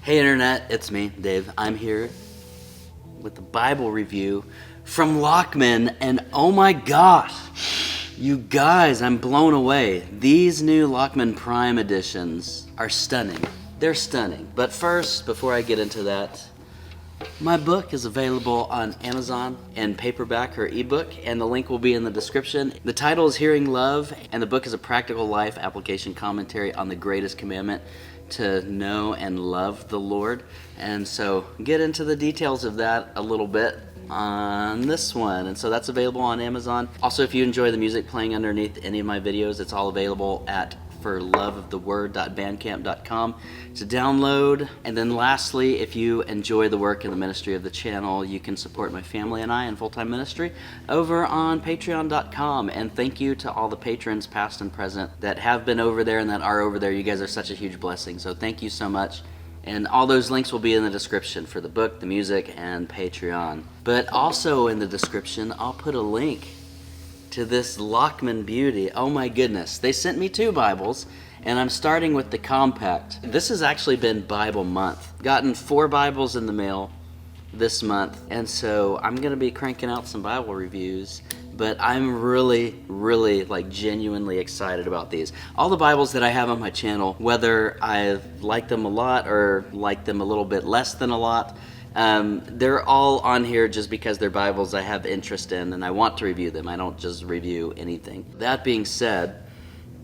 Hey Internet, it's me, Dave. I'm here with the Bible review from Lockman, and oh my gosh, you guys, I'm blown away. These new Lockman Prime editions are stunning. They're stunning. But first, before I get into that, my book is available on Amazon in paperback or ebook, and the link will be in the description. The title is Hearing Love, and the book is a practical life application commentary on the greatest commandment, to know and love the Lord. And so get into the details of that a little bit on this one. And so that's available on Amazon. Also, if you enjoy the music playing underneath any of my videos, it's all available at forloveoftheword.bandcamp.com to download. And then lastly, if you enjoy the work and the ministry of the channel, you can support my family and I in full-time ministry over on patreon.com. And thank you to all the patrons, past and present, that have been over there and that are over there. You guys are such a huge blessing. So thank you so much. And all those links will be in the description for the book, the music, and Patreon. But also in the description, I'll put a link to this Lockman beauty. Oh my goodness. They sent me 2 Bibles, and I'm starting with the compact. This has actually been Bible month. Gotten 4 Bibles in the mail this month, and so I'm gonna be cranking out some Bible reviews, but I'm really genuinely excited about these. All the Bibles that I have on my channel, whether I like them a lot or like them a little bit less than a lot, they're all on here just because they're Bibles I have interest in and I want to review them. I don't just review anything. That being said,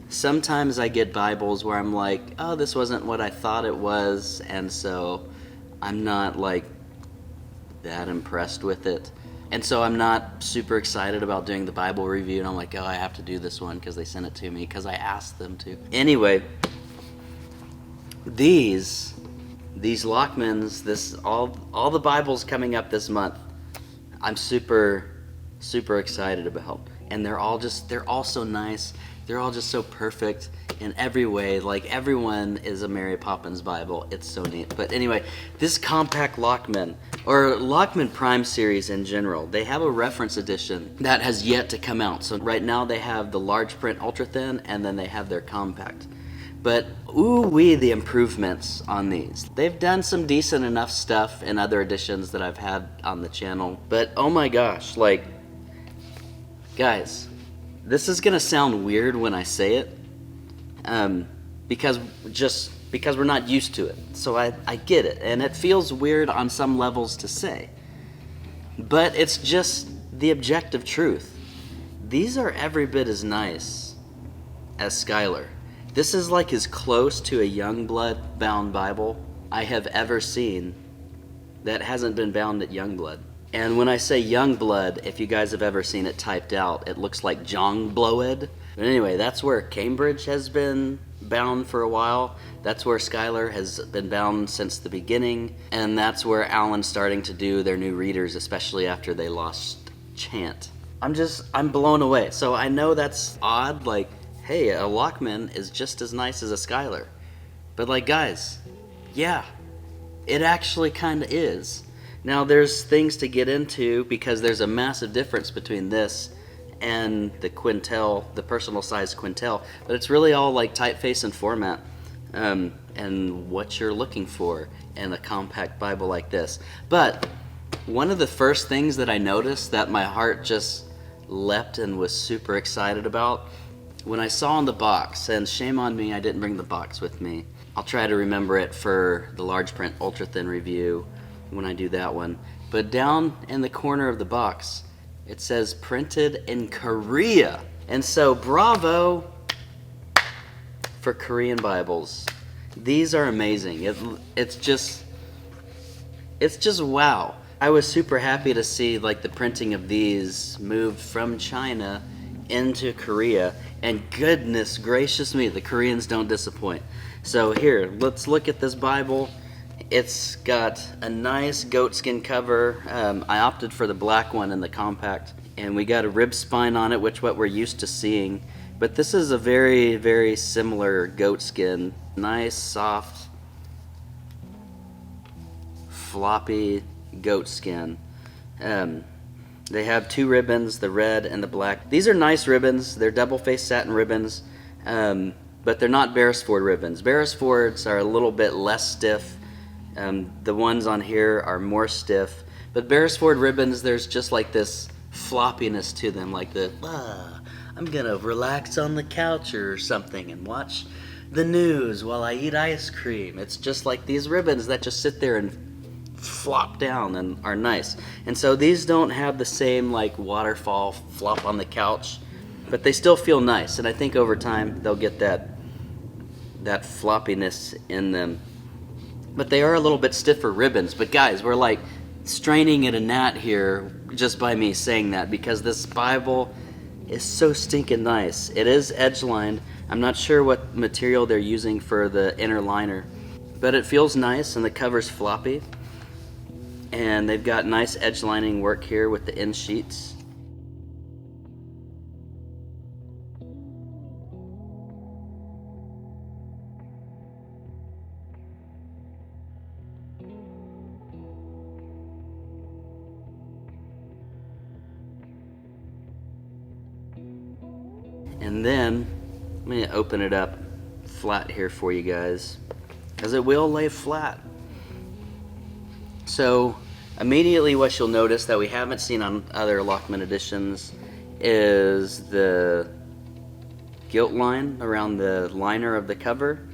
sometimes I get Bibles where I'm like, oh, this wasn't what I thought it was, and so I'm not like that impressed with it. And so I'm not super excited about doing the Bible review, and I'm like, oh, I have to do this one because they sent it to me because I asked them to. Anyway, these Lockmans, all the Bibles coming up this month, I'm super excited about. And they're all so nice. They're all just so perfect in every way. Like, everyone is a Mary Poppins Bible. It's so neat. But anyway, this compact Lockman, or Lockman Prime series in general, they have a reference edition that has yet to come out. So right now they have the large print ultra thin, and then they have their compact. But ooh-wee, the improvements on these. They've done some decent enough stuff in other editions that I've had on the channel. But oh my gosh, like, guys, this is gonna sound weird when I say it, because we're not used to it. So I get it, and it feels weird on some levels to say. But it's just the objective truth. These are every bit as nice as Skylar. This is like as close to a Youngblood bound Bible I have ever seen that hasn't been bound at Youngblood. And when I say Youngblood, if you guys have ever seen it typed out, it looks like Jongblowed. But anyway, that's where Cambridge has been bound for a while. That's where Skylar has been bound since the beginning. And that's where Alan's starting to do their new readers, especially after they lost Chant. I'm blown away. So I know that's odd, like, hey, a Lockman is just as nice as a Skylar. But like, guys, yeah, it actually kind of is. Now there's things to get into because there's a massive difference between this and the Quintel, the personal size Quintel, but it's really all like typeface and format, and what you're looking for in a compact Bible like this. But one of the first things that I noticed that my heart just leapt and was super excited about, when I saw in the box, and shame on me, I didn't bring the box with me. I'll try to remember it for the large print ultra thin review when I do that one. But down in the corner of the box, it says printed in Korea. And so bravo for Korean Bibles. These are amazing. It's just wow. I was super happy to see like the printing of these moved from China into Korea, and goodness gracious me, the Koreans don't disappoint. So here, let's look at this Bible. It's got a nice goatskin cover. I opted for the black one in the compact, and we got a rib spine on it, which what we're used to seeing. But this is a very similar goatskin. Nice, soft, floppy goatskin. They have 2 ribbons, the red and the black. These are nice ribbons. They're double-faced satin ribbons, but they're not Beresford ribbons. Beresfords are a little bit less stiff, The ones on here are more stiff, but Beresford ribbons, there's just like this floppiness to them, like I'm gonna relax on the couch or something and watch the news while I eat ice cream. It's just like these ribbons that just sit there and flop down and are nice. And so these don't have the same like waterfall flop on the couch, but they still feel nice. And I think over time they'll get that floppiness in them. But they are a little bit stiffer ribbons. But guys, we're like straining at a gnat here just by me saying that, because this Bible is so stinking nice. It is edge lined. I'm not sure what material they're using for the inner liner, but it feels nice, and the cover's floppy. And they've got nice edge lining work here with the end sheets. And then let me open it up flat here for you guys, because it will lay flat. So immediately what you'll notice that we haven't seen on other Lockman editions is the gilt line around the liner of the cover,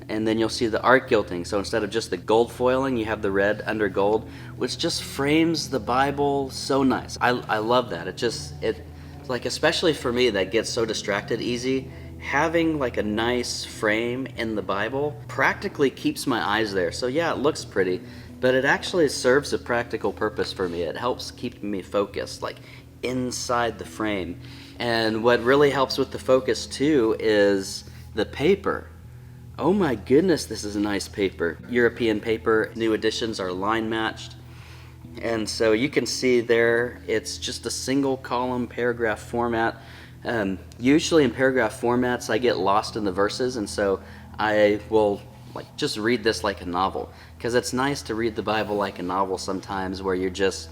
and then you'll see the art gilting. So instead of just the gold foiling, you have the red under gold, which just frames the Bible so nice. I love that. It's like, especially for me that gets so distracted easy, having like a nice frame in the Bible practically keeps my eyes there. So yeah, it looks pretty, but it actually serves a practical purpose for me. It helps keep me focused, like inside the frame. And what really helps with the focus too is the paper. Oh my goodness, this is a nice paper. European paper. New editions are line matched. And so you can see there, it's just a single column paragraph format. Usually in paragraph formats, I get lost in the verses, and so I will like just read this like a novel, because it's nice to read the Bible like a novel sometimes, where you're just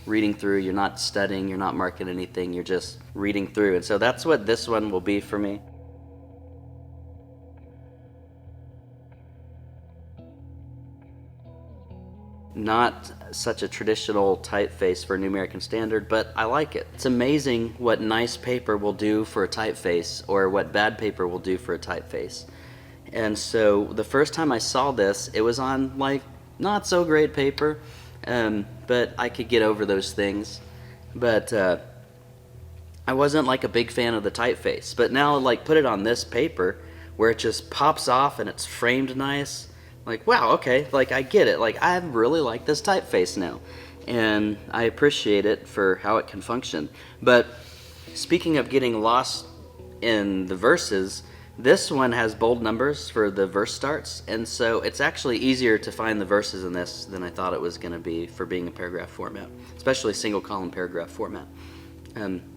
reading through, you're not studying, you're not marking anything, you're just reading through. And so that's what this one will be for me. Not such a traditional typeface for New American Standard, but I like it. It's amazing what nice paper will do for a typeface, or what bad paper will do for a typeface. And so the first time I saw this, it was on like not so great paper, but I could get over those things. But I wasn't like a big fan of the typeface. But now, like, put it on this paper where it just pops off and it's framed nice. Like, wow, okay, like I get it. Like, I really like this typeface now, and I appreciate it for how it can function. But speaking of getting lost in the verses, this one has bold numbers for the verse starts, and so it's actually easier to find the verses in this than I thought it was going to be for being a paragraph format, especially single column paragraph format,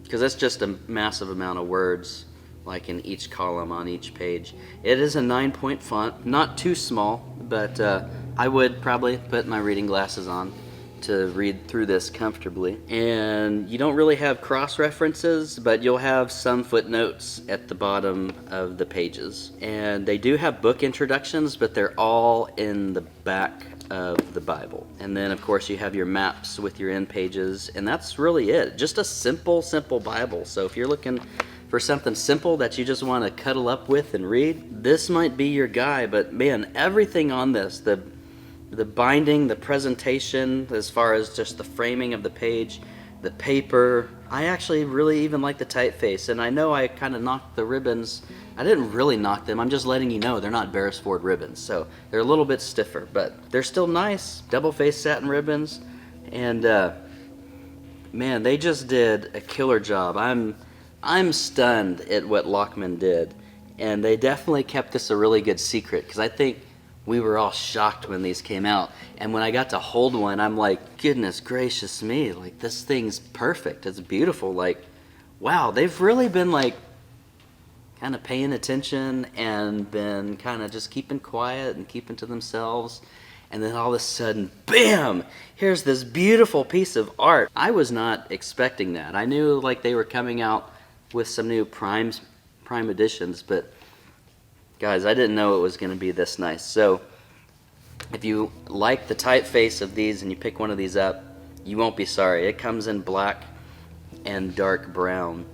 because it's just a massive amount of words, like in each column on each page. It is a 9-point font, not too small, but I would probably put my reading glasses on to read through this comfortably. And you don't really have cross references, but you'll have some footnotes at the bottom of the pages. And they do have book introductions, but they're all in the back of the Bible. And then of course you have your maps with your end pages, and that's really it. Just a simple Bible. So if you're looking for something simple that you just want to cuddle up with and read, this might be your guy. But man, everything on this, the binding, the presentation, as far as just the framing of the page, the paper, I actually really even like the typeface. And I know I kind of knocked the ribbons. I didn't really knock them, I'm just letting you know they're not Beresford ribbons, so they're a little bit stiffer, but they're still nice, double-faced satin ribbons. And man, they just did a killer job. I'm stunned at what Lockman did, and they definitely kept this a really good secret, because I think we were all shocked when these came out. And when I got to hold one, I'm like, goodness gracious me, like, this thing's perfect. It's beautiful. Like, wow, they've really been like kind of paying attention and been kind of just keeping quiet and keeping to themselves. And then all of a sudden, bam, here's this beautiful piece of art. I was not expecting that. I knew like they were coming out with some new prime editions, but guys, I didn't know it was going to be this nice. So If you like the typeface of these and you pick one of these up, you won't be sorry. It comes in black and dark brown.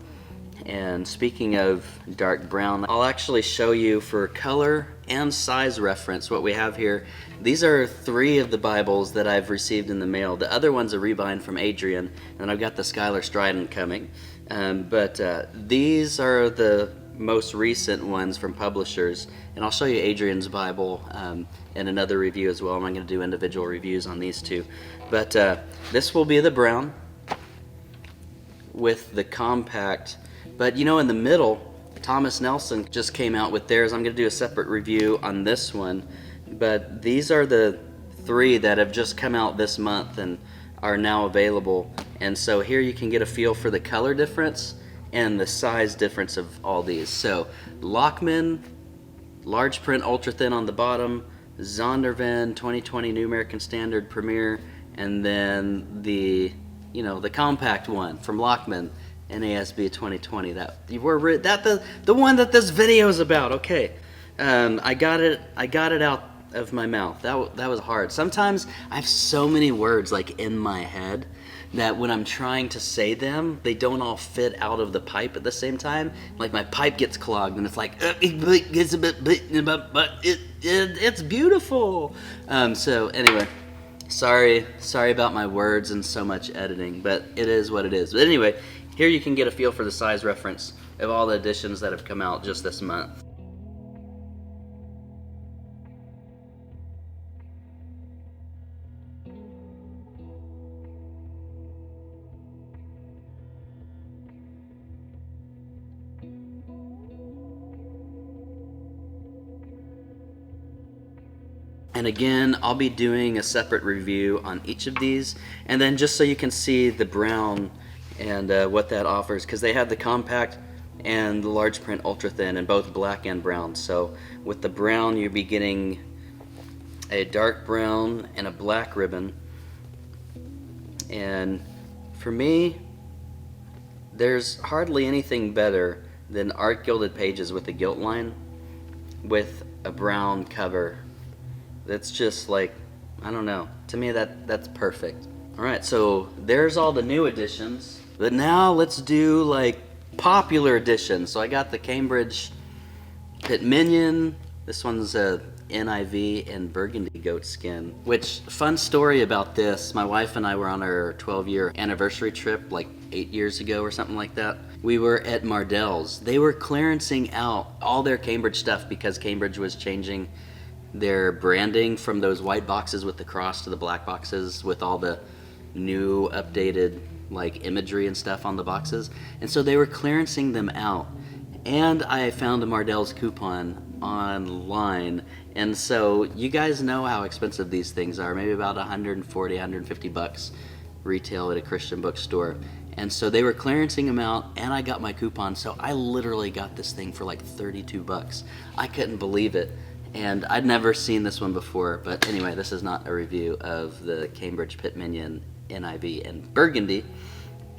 And speaking of dark brown, I'll actually show you for color and size reference what we have here. These are 3 of the Bibles that I've received in the mail. The other one's a rebind from Adrian, and I've got the Schuyler Strident coming. But these are the most recent ones from publishers, and I'll show you Adrian's Bible in another review as well. I'm going to do individual reviews on these 2. But this will be the brown with the compact. But you know, in the middle, Thomas Nelson just came out with theirs. I'm going to do a separate review on this one. But these are the 3 that have just come out this month and are now available. And so here you can get a feel for the color difference and the size difference of all these. So Lockman, large print, ultra thin on the bottom, Zondervan 2020 New American Standard Premier, and then the compact one from Lockman, NASB 2020. The one that this video is about. Okay, I got it out of my mouth. That was hard. Sometimes I have so many words like in my head that when I'm trying to say them, they don't all fit out of the pipe at the same time. Like my pipe gets clogged, and it's like it's beautiful. So anyway, sorry about my words and so much editing, but it is what it is. But anyway, here you can get a feel for the size reference of all the editions that have come out just this month. And again, I'll be doing a separate review on each of these, and then just so you can see the brown and what that offers, because they have the compact and the large print ultra thin in both black and brown. So with the brown, you'll be getting a dark brown and a black ribbon. And for me, there's hardly anything better than art gilded pages with a gilt line with a brown cover. That's just like, I don't know, to me that's perfect. Alright, so there's all the new editions, but now let's do like popular editions. So I got the Cambridge Pit Minion. This one's a NIV and burgundy goat skin. Which, fun story about this, my wife and I were on our 12-year anniversary trip like 8 years ago or something like that. We were at Mardell's. They were clearancing out all their Cambridge stuff because Cambridge was changing their branding from those white boxes with the cross to the black boxes with all the new updated like imagery and stuff on the boxes. And so they were clearancing them out. And I found a Mardell's coupon online. And so you guys know how expensive these things are, maybe about 140, 150 bucks retail at a Christian bookstore. And so they were clearancing them out, and I got my coupon. So I literally got this thing for like 32 bucks. I couldn't believe it. And I'd never seen this one before, but anyway, this is not a review of the Cambridge Pit Minion NIV and burgundy.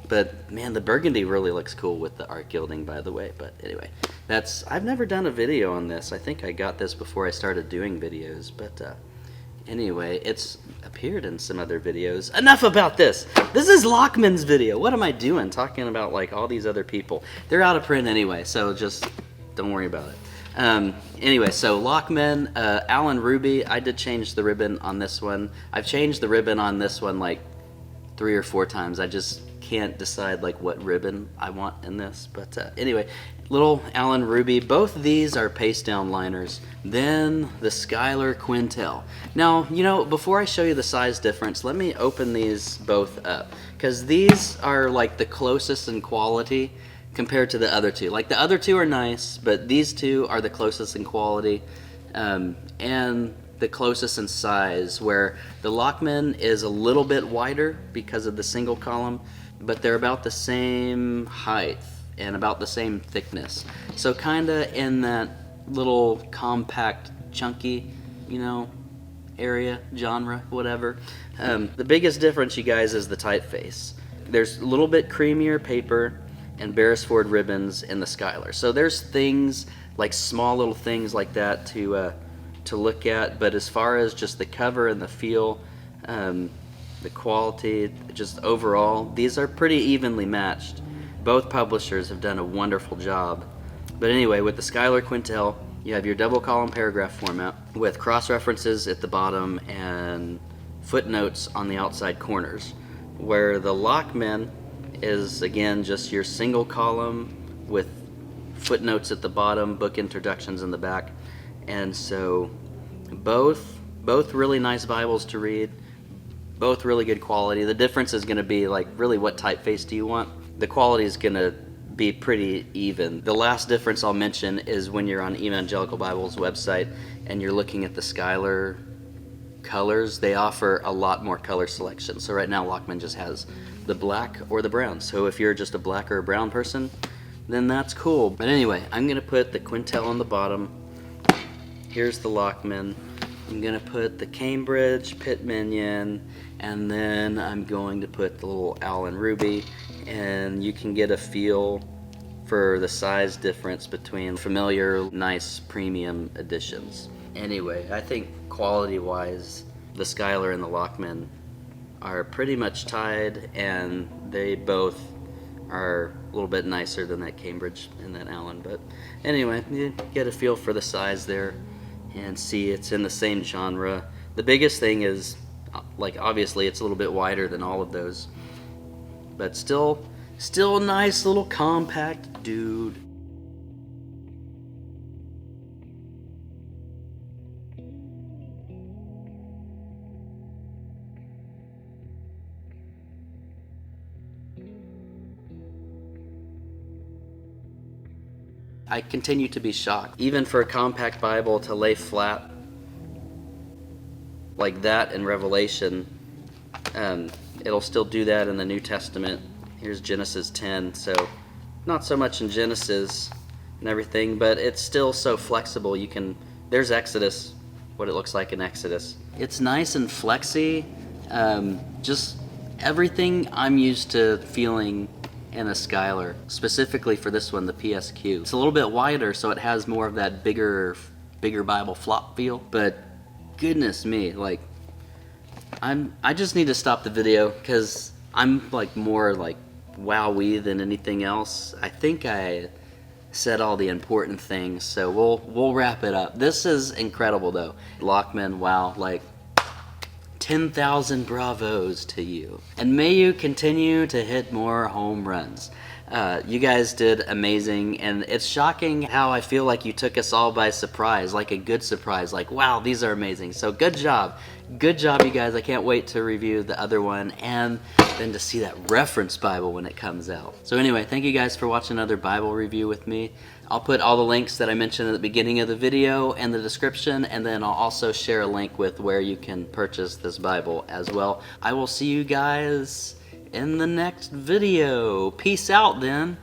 But man, the burgundy really looks cool with the art gilding, by the way. But anyway, I've never done a video on this. I think I got this before I started doing videos. But anyway, it's appeared in some other videos. Enough about this. This is Lockman's video. What am I doing talking about like all these other people? They're out of print anyway, so just don't worry about it. Anyway, so Lockman, Alan Ruby, I did change the ribbon on this one. I've changed the ribbon on this one like 3 or 4 times. I just can't decide like what ribbon I want in this. But anyway, little Alan Ruby. Both of these are paste down liners. Then the Schuyler Quintel. Now, you know, before I show you the size difference, let me open these both up, because these are like the closest in quality compared to the other two. Like the other two are nice, but these two are the closest in quality and the closest in size, where the Lockman is a little bit wider because of the single column, but they're about the same height and about the same thickness. So kinda in that little compact, chunky, you know, area, genre, whatever. The biggest difference, you guys, is the typeface. There's a little bit creamier paper and Beresford ribbons in the Schuyler. So there's things like small little things like that to to look at, but as far as just the cover and the feel, the quality, just overall, these are pretty evenly matched. Both publishers have done a wonderful job. But anyway, with the Schuyler Quintel, you have your double column paragraph format with cross references at the bottom and footnotes on the outside corners, where the Lockman is again just your single column with footnotes at the bottom, book introductions in the back. And so both really nice Bibles to read, both really good quality. The difference is going to be like really what typeface do you want. The quality is going to be pretty even. The last difference I'll mention is when you're on Evangelical Bible's website and you're looking at the Schuyler colors, they offer a lot more color selection. So right now Lockman just has the black or the brown. So if you're just a black or a brown person, then that's cool. But anyway, I'm going to put the Quintel on the bottom. Here's the Lockman. I'm going to put the Cambridge, Pitt Minion, and then I'm going to put the little Allen Ruby, and you can get a feel for the size difference between familiar, nice, premium editions. Anyway, I think quality-wise, the Schuyler and the Lockman are pretty much tied, and they both are a little bit nicer than that Cambridge and that Allen. But anyway, you get a feel for the size there and see it's in the same genre. The biggest thing is, like, obviously it's a little bit wider than all of those, but still a nice little compact dude. I continue to be shocked. Even for a compact Bible to lay flat like that in Revelation, it'll still do that in the New Testament. Here's Genesis 10, so not so much in Genesis and everything, but it's still so flexible. There's Exodus, what it looks like in Exodus. It's nice and flexy, just everything I'm used to feeling in a Schuyler, specifically for this one, the PSQ. It's a little bit wider, so it has more of that bigger Bible flop feel, but goodness me, like, I just need to stop the video because I'm like more like wowee than anything else. I think I said all the important things, so we'll wrap it up. This is incredible though. Lockman, wow, like 10,000 bravos to you. And may you continue to hit more home runs. You guys did amazing, and it's shocking how I feel like you took us all by surprise, like a good surprise, like, wow, these are amazing. So good job, you guys. I can't wait to review the other one and then to see that reference Bible when it comes out. So anyway, thank you guys for watching another Bible review with me. I'll put all the links that I mentioned at the beginning of the video in the description, and then I'll also share a link with where you can purchase this Bible as well. I will see you guys in the next video. Peace out then.